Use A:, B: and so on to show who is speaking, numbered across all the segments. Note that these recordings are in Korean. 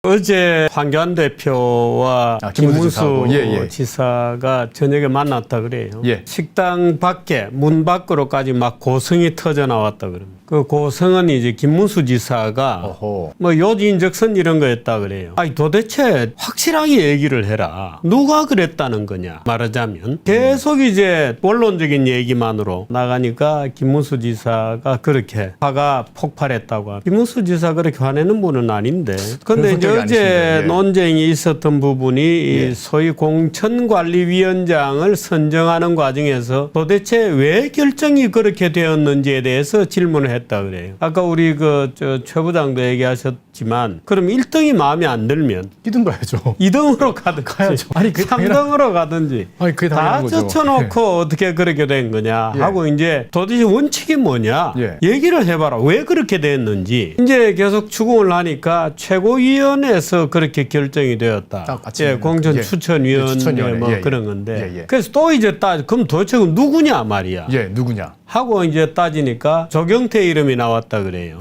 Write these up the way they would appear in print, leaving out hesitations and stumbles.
A: 어제 황교안 대표와 김문수 지사가 저녁에 만났다 그래요. 식당 밖에 문 밖으로까지 막 고성이 터져 나왔다 그럽니다. 그 고성은 이제 김문수 지사가 뭐 요지인적선 이런 거였다 그래요. 아니 도대체 확실하게 얘기를 해라. 누가 그랬다는 거냐 말하자면 계속 이제 원론적인 얘기만으로 나가니까 김문수 지사가 그렇게 화가 폭발했다고 합니다. 김문수 지사 그렇게 화내는 분은 아닌데 근데 이제 어제 논쟁이 있었던 부분이 소위 공천관리위원장을 선정하는 과정에서 도대체 왜 결정이 그렇게 되었는지에 대해서 질문을 했다 그래요. 아까 우리 최 부장도 얘기하셨지만 그럼 1등이 마음에 안 들면
B: 2등 가야죠.
A: 2등으로 가든지 아니 3등으로 가든지 다 젖혀놓고 어떻게 그렇게 된 거냐 하고 이제 도대체 원칙이 뭐냐 얘기를 해봐라. 왜 그렇게 됐는지 이제 계속 추궁을 하니까 최고위원회에서 그렇게 결정이 되었다. 공천 추천위원회 뭐 그런 건데 그래서 또 이제 그럼 도대체 누구냐 말이야.
B: 누구냐
A: 하고 이제 따지니까 조경태 이름이 나왔다 그래요.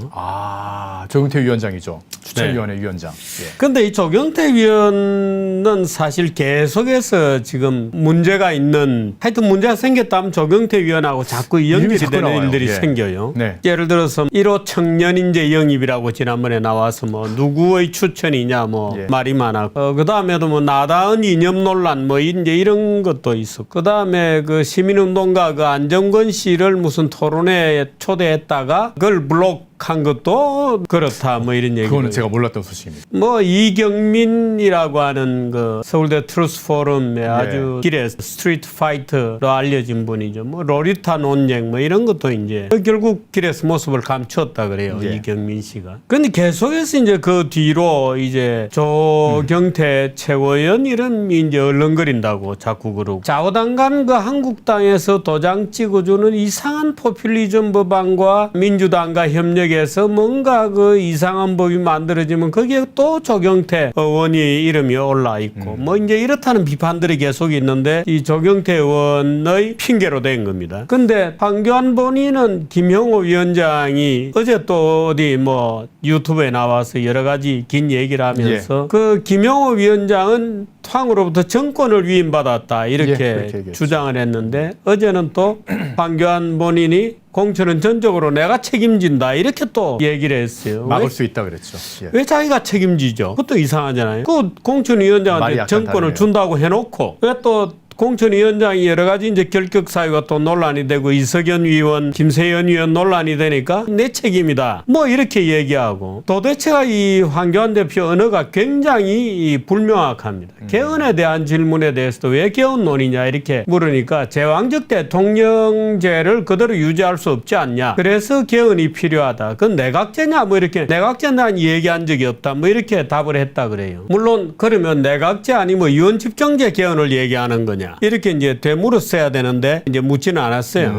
B: 조경태 위원장이죠. 추천위원회 위원장.
A: 근데 이 조경태 위원은 사실 계속해서 지금 문제가 있는 하여튼 문제가 생겼다면 조경태 위원하고 자꾸 연결이 되는 일들이 생겨요. 예를 들어서 1호 청년인재 영입이라고 지난번에 나와서 뭐 누구의 추천이냐 뭐 말이 많았고 그 다음에도 뭐 나다은 이념 논란 뭐 이제 이런 것도 있었고 그 다음에 그 시민운동가 그 안정권 씨를 무슨 토론회에 초대했다가 그걸 블록한 것도 그렇다 뭐 이런 얘기.
B: 그거는 제가 몰랐던 소식입니다.
A: 뭐 이경민이라고 하는 그 서울대 트루스 포럼의 아주 길의 스트리트 파이터로 알려진 분이죠. 뭐 로리타 논쟁 뭐 이런 것도 이제 결국 길에서 모습을 감추었다 그래요. 이경민 씨가. 근데 계속해서 이제 그 뒤로 이제 조경태 최고위원 이름이 이제 얼렁거린다고 자꾸 그러고 좌우당 간 그 한국당에서 도장 찍어주는 이상한 포퓰리즘 법안과 민주당과 협력해서 뭔가 그 이상한 법이 만들어지면 거기에 또 조경태 의원이 이름이 올라 있고 뭐 이제 이렇다는 비판들이 계속 있는데 이 조경태 의원의 핑계로 된 겁니다. 근데 황교안 본인은 김형호 위원장이 어제 또 어디 뭐 유튜브에 나와서 여러 가지 긴 얘기를 하면서 그 김형호 위원장은 황으로부터 정권을 위임받았다 이렇게 주장을 했는데 어제는 또 황교안 본인이 공천은 전적으로 내가 책임진다 이렇게 또 얘기를 했어요.
B: 막을 수 있다 그랬죠.
A: 왜 자기가 책임지죠? 그것도 이상하잖아요. 그 공천위원장한테 정권을 준다고 해놓고 왜 또 공천위원장이 여러 가지 이제 결격 사유가 또 논란이 되고 이석연 위원, 김세연 위원 논란이 되니까 내 책임이다. 뭐 이렇게 얘기하고 도대체가 이 황교안 대표 언어가 굉장히 불명확합니다. 개헌에 대한 질문에 대해서도 왜 개헌론이냐 이렇게 물으니까 제왕적 대통령제를 그대로 유지할 수 없지 않냐. 그래서 개헌이 필요하다. 그건 내각제냐 뭐 이렇게 내각제는 난 얘기한 적이 없다. 뭐 이렇게 답을 했다 그래요. 물론 그러면 내각제 아니면 의원집정제 개헌을 얘기하는 거냐. 이렇게 이제 되물었어야 되는데 이제 묻지는 않았어요.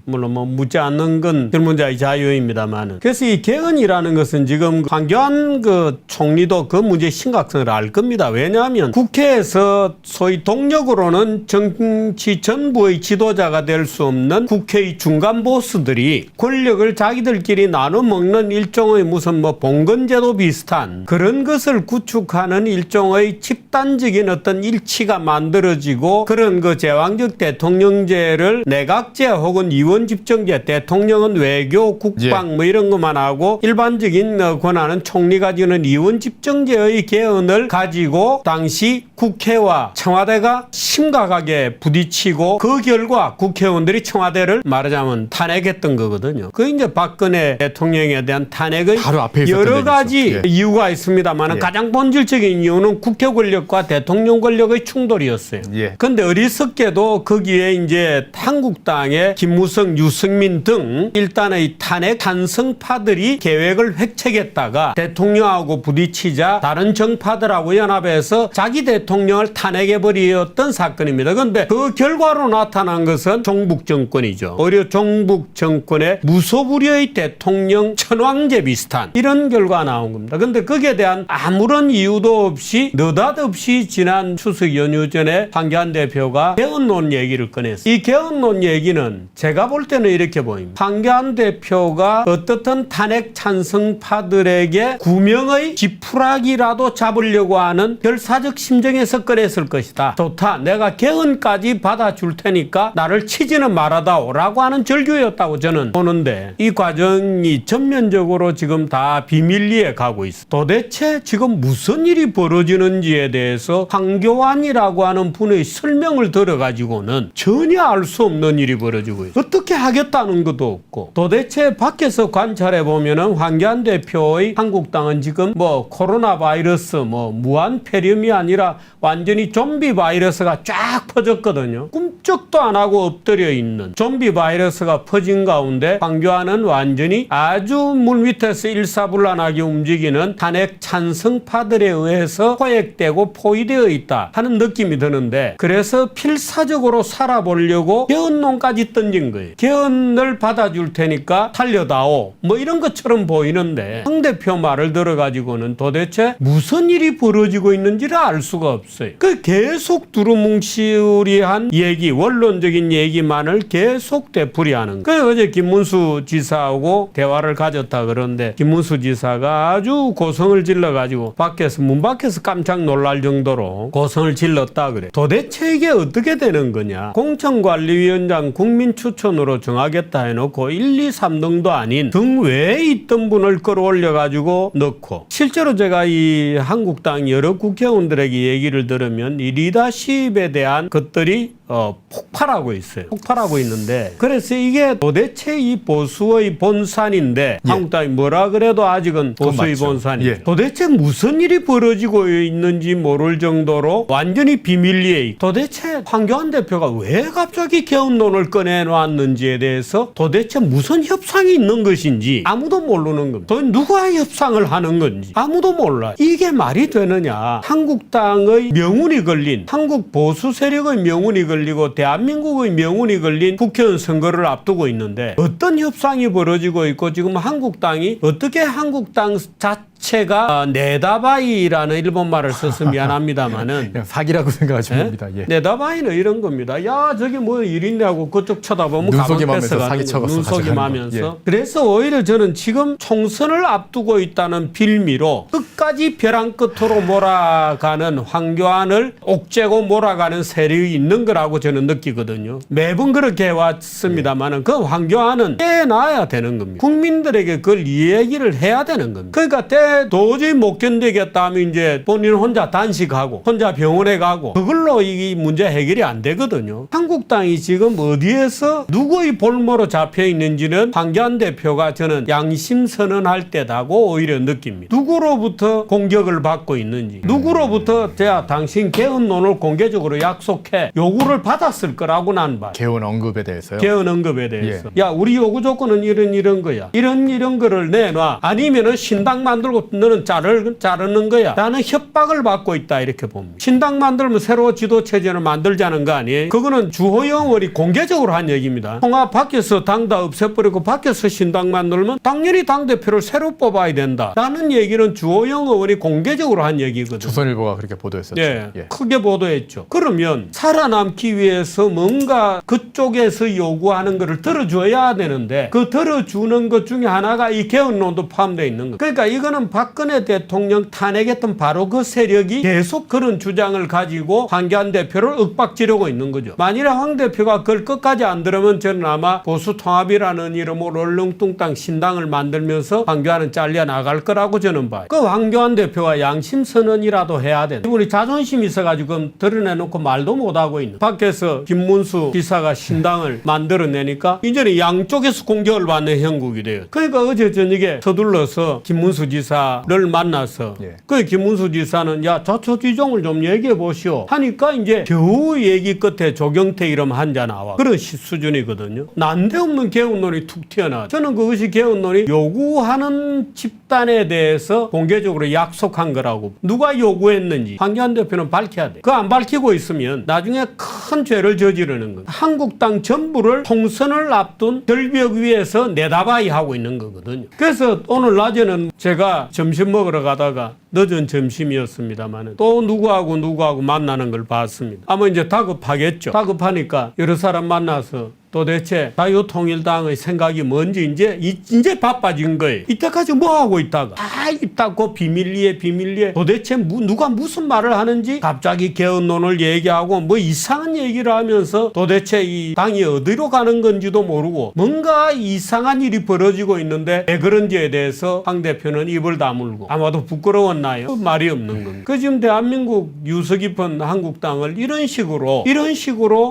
A: 물론 뭐 묻지 않는 건 질문자의 자유입니다만은. 그래서 이 개헌이라는 것은 지금 황교안 그 총리도 그 문제의 심각성을 알 겁니다. 왜냐하면 국회에서 소위 동력으로는 정치 전부의 지도자가 될 수 없는 국회의 중간 보스들이 권력을 자기들끼리 나눠 먹는 일종의 무슨 뭐 봉건제도 비슷한 그런 것을 구축하는 일종의 집단적인 어떤 일치가 만들어지고 그런 그 제왕적 대통령제를 내각제 혹은 이원집정제 대통령은 외교, 국방 뭐 이런 것만 하고 일반적인 권한은 총리가 지는 이원집정제의 개헌을 가지고 당시 국회와 청와대가 심각하게 부딪히고 그 결과 국회의원들이 청와대를 말하자면 탄핵했던 거거든요. 그 이제 박근혜 대통령에 대한 탄핵의
B: 바로 앞에
A: 여러 가지 이유가 있습니다만 가장 본질적인 이유는 국회 권력과 대통령 권력의 충돌이었어요. 그런데 어리석게도 거기에 이제 한국당의 김무성, 유승민 등 일단의 탄핵 찬성파들이 계획을 획책했다가 대통령하고 부딪히자 다른 정파들하고 연합해서 자기 대통령 대통령을 탄핵해버리었던 사건입니다. 그런데 그 결과로 나타난 것은 종북 정권이죠. 오히려 종북 정권의 무소불위의 대통령 천황제 비슷한 이런 결과가 나온 겁니다. 그런데 거기에 대한 아무런 이유도 없이 느닷없이 지난 추석 연휴 전에 황교안 대표가 개헌론 얘기를 꺼냈어요. 이 개헌론 얘기는 제가 볼 때는 이렇게 보입니다. 황교안 대표가 어떻든 탄핵 찬성파들에게 구명의 지푸라기라도 잡으려고 하는 결사적 심정에서 꺼냈을 것이다. 좋다. 내가 개헌까지 받아줄 테니까 나를 치지는 말아다오 라고 하는 절규였다고 저는 보는데 이 과정이 전면적으로 지금 다 비밀리에 가고 있어. 도대체 지금 무슨 일이 벌어지는지에 대해서 황교안이라고 하는 분의 설명을 들어가지고는 전혀 알 수 없는 일이 벌어지고 있어. 어떻게 하겠다는 것도 없고 도대체 밖에서 관찰해 보면은 황교안 대표의 한국당은 지금 뭐 코로나 바이러스 뭐 무한 폐렴이 아니라 완전히 좀비 바이러스가 쫙 퍼졌거든요. 꿈쩍도 안 하고 엎드려 있는 좀비 바이러스가 퍼진 가운데 황교안은 완전히 아주 물밑에서 일사불란하게 움직이는 탄핵 찬성파들에 의해서 포획되고 포위되어 있다 하는 느낌이 드는데 그래서 필사적으로 살아보려고 개헌론까지 던진 거예요. 개헌을 받아줄 테니까 살려다오 뭐 이런 것처럼 보이는데 황 대표 말을 들어가지고는 도대체 무슨 일이 벌어지고 있는지를 알 수가 없어요. 그 계속 두루뭉실한 얘기 원론적인 얘기만을 계속 되풀이하는 거예요. 어제 김문수 지사하고 대화를 가졌다 그러는데 김문수 지사가 아주 고성을 질러가지고 밖에서 문 밖에서 깜짝 놀랄 정도로 고성을 질렀다 그래. 도대체 이게 어떻게 되는 거냐. 공천관리위원장 국민추천으로 정하겠다 해놓고 1, 2, 3등도 아닌 등 외에 있던 분을 끌어올려가지고 넣고 실제로 제가 이 한국당 여러 국회의원들에게 얘기를 들으면 이 리더십에 대한 것들이 폭발하고 있어요. 폭발하고 있는데 그래서 이게 도대체 이 보수의 본산인데
B: 예.
A: 한국당이 뭐라 그래도 아직은 보수의 본산이에요.
B: 예.
A: 도대체 무슨 일이 벌어지고 있는지 모를 정도로 완전히 비밀리에 있고 도대체 황교안 대표가 왜 갑자기 개헌론을 꺼내놨는지에 대해서 도대체 무슨 협상이 있는 것인지 아무도 모르는 겁니다. 또 누가 협상을 하는 건지 아무도 몰라요. 이게 말이 되느냐. 한국당의 명운이 걸린 한국 보수 세력의 명운이 걸리고 대한민국의 명운이 걸린 국회의원 선거를 앞두고 있는데 어떤 협상이 벌어지고 있고 지금 한국당이 어떻게 한국당 자체가 네다바이라는 일본말을 써서 미안합니다만은
B: 그냥 사기라고 생각하시면
A: 예?
B: 됩니다. 예.
A: 네다바이는 이런 겁니다. 야 저기 뭐 일인데 하고 그쪽 쳐다보면
B: 눈속임하면서 사기쳐가서
A: 눈속임하면서
B: 가져가는 거.
A: 그래서 오히려 저는 지금 총선을 앞두고 있다는 빌미로 끝까지 벼랑 끝으로 몰아가는 황교안을 옥죄고 몰아가는 세력이 있는 거라고 저는 느끼거든요. 매번 그렇게 해왔습니다만은 그 황교안은 깨놔야 되는 겁니다. 국민들에게 그걸 이야기를 해야 되는 겁니다. 그러니까 도저히 못 견디겠다 하면 이제 본인 혼자 단식하고 혼자 병원에 가고 그걸로 이 문제 해결이 안 되거든요. 한국당이 지금 어디에서 누구의 볼모로 잡혀 있는지는 황교안 대표가 저는 양심 선언할 때다고 오히려 느낍니다. 누구로부터 공격을 받고 있는지 누구로부터 자 당신 개헌론을 공개적으로 약속해 요구를 받았을 거라고 난 봐요.
B: 개헌 언급에 대해서요.
A: 개헌 언급에 대해서. 야 우리 요구 조건은 이런 거야. 이런 거를 내놔. 아니면은 신당 만들고 너는 자르는 거야. 나는 협박을 받고 있다 이렇게 봅니다. 신당 만들면 새로 지도체제를 만들자는 거 아니에요? 그거는 주호영 의원이 공개적으로 한 얘기입니다. 통합 밖에서 당 다 없애버리고 밖에서 신당 만들면 당연히 당대표를 새로 뽑아야 된다. 라는 얘기는 주호영 의원이 공개적으로 한 얘기거든요.
B: 조선일보가 그렇게 보도했었죠.
A: 예,
B: 예.
A: 크게 보도했죠. 그러면 살아남기 위해서 뭔가 그쪽에서 요구하는 것을 들어줘야 되는데 그 들어주는 것 중에 하나가 이 개헌론도 포함되어 있는 거예요. 그러니까 이거는 박근혜 대통령 탄핵했던 바로 그 세력이 계속 그런 주장을 가지고 황교안 대표를 윽박지르고 있는 거죠. 만일에 황 대표가 그걸 끝까지 안 들으면 저는 아마 보수통합이라는 이름으로 얼렁뚱땅 신당을 만들면서 황교안은 잘려 나갈 거라고 저는 봐요. 그 황교안 대표가 양심선언이라도 해야 된다. 이분이 자존심이 있어가지고 드러내놓고 말도 못하고 있는 밖에서 김문수 기사가 신당을 만들어내니까 이제는 양쪽에서 공격을 받는 형국이 돼요. 그러니까 어제 저녁에 서둘러서 김문수 지사 지사를 만나서
B: 예.
A: 그 김문수 지사는 야 자초지종을 좀 얘기해 보시오 하니까 이제 겨우 얘기 끝에 조경태 이름 한자 나와 그런 수준이거든요. 난데없는 개헌론이 툭 튀어나와. 저는 그것이 개헌론이 요구하는 집단에 대해서 공개적으로 약속한 거라고. 누가 요구했는지 황교안 대표는 밝혀야 돼. 그거 안 밝히고 있으면 나중에 큰 죄를 저지르는 거예요. 한국당 전부를 총선을 앞둔 절벽 위에서 내다바이 하고 있는 거거든요. 그래서 오늘 낮에는 제가 점심 먹으러 가다가 늦은 점심이었습니다만 또 누구하고 만나는 걸 봤습니다. 아마 이제 다급하겠죠. 다급하니까 여러 사람 만나서 도대체 자유통일당의 생각이 뭔지 이제 바빠진 거예요. 이때까지 뭐 하고 있다가 있다고 비밀리에 도대체 누가 무슨 말을 하는지 갑자기 개헌론을 얘기하고 뭐 이상한 얘기를 하면서 도대체 이 당이 어디로 가는 건지도 모르고 뭔가 이상한 일이 벌어지고 있는데 왜 그런지에 대해서 황 대표는 입을 다물고 아마도 부끄러웠나요? 말이 없는 겁니다. 그 지금 대한민국 유서 깊은 한국당을 이런 식으로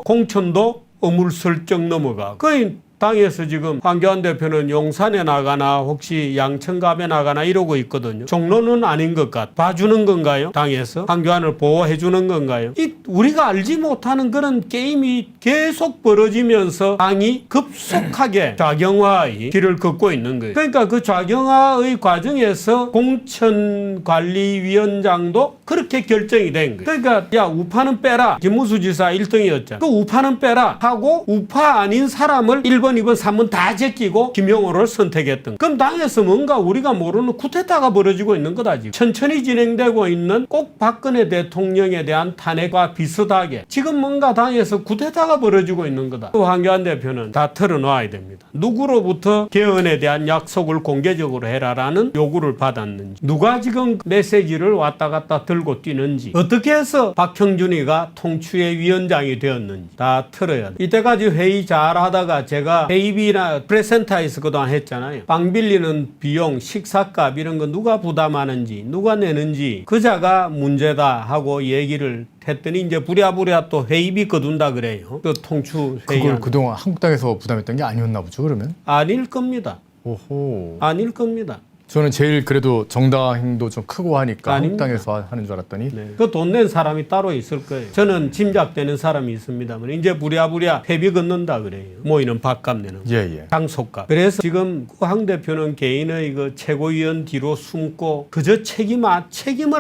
A: 공천도 어물설쩍 넘어가. 거의 당에서 지금 황교안 대표는 용산에 나가나 혹시 양천갑에 나가나 이러고 있거든요. 종로는 아닌 것 같아. 봐주는 건가요? 당에서? 황교안을 보호해 주는 건가요? 우리가 알지 못하는 그런 게임이 계속 벌어지면서 당이 급속하게 좌경화의 길을 걷고 있는 거예요. 그러니까 그 좌경화의 과정에서 공천관리위원장도 그렇게 결정이 된 거예요. 그러니까 야 우파는 빼라. 김문수 지사 1등이었잖아. 그 우파는 빼라 하고 우파 아닌 사람을 1번, 2번, 3번 다 제끼고 김영호를 선택했던. 그럼 당에서 뭔가 우리가 모르는 쿠데타가 벌어지고 있는 거다 지금. 천천히 진행되고 있는 꼭 박근혜 대통령에 대한 탄핵과 비슷하게 지금 뭔가 당에서 쿠데타가 벌어지고 있는 거다. 황교안 대표는 다 털어놓아야 됩니다. 누구로부터 개헌에 대한 약속을 공개적으로 해라라는 요구를 받았는지, 누가 지금 메시지를 왔다 갔다 들고 뛰는지, 어떻게 해서 박형준이가 통추의 위원장이 되었는지 다 털어야 돼. 이때까지 회의 잘 하다가 제가 회의비나 프레센터에서 그동안 했잖아요. 방 빌리는 비용, 식사값 이런 거 누가 부담하는지, 누가 내는지 그자가 문제다 하고 얘기를 했더니 이제 부랴부랴 또 회의비 거둔다 그래요. 그 통추 회의.
B: 그걸 그동안 한국당에서 부담했던 게 아니었나 보죠, 그러면?
A: 아닐 겁니다.
B: 오호.
A: 아닐 겁니다.
B: 저는 제일 그래도 정당도 좀 크고 하니까
A: 아닙니다.
B: 한국당에서 하는 줄 알았더니
A: 네. 그 돈 낸 사람이 따로 있을 거예요. 저는 짐작되는 사람이 있습니다만 이제 부랴부랴 회비 걷는다 그래요. 모이는 밥값 내는
B: 예.
A: 장소값. 그래서 지금 황 대표는 개인의 그 최고위원 뒤로 숨고 그저 책임을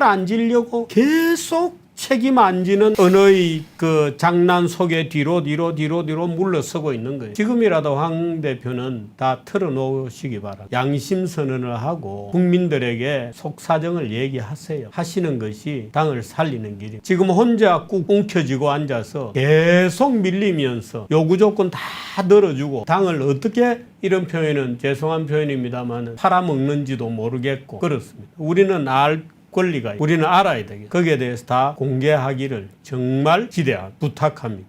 A: 안 지려고 계속 책임 안 지는 언어의 그 장난 속에 뒤로 물러서고 있는 거예요. 지금이라도 황 대표는 다 털어놓으시기 바랍니다. 양심 선언을 하고 국민들에게 속사정을 얘기하세요. 하시는 것이 당을 살리는 길이에요. 지금 혼자 꾹 움켜쥐고 앉아서 계속 밀리면서 요구 조건 다 늘어주고 당을 어떻게 이런 표현은 죄송한 표현입니다만 팔아먹는지도 모르겠고 그렇습니다. 우리는 권리가 우리는 알아야 되겠다. 거기에 대해서 다 공개하기를 정말 부탁합니다.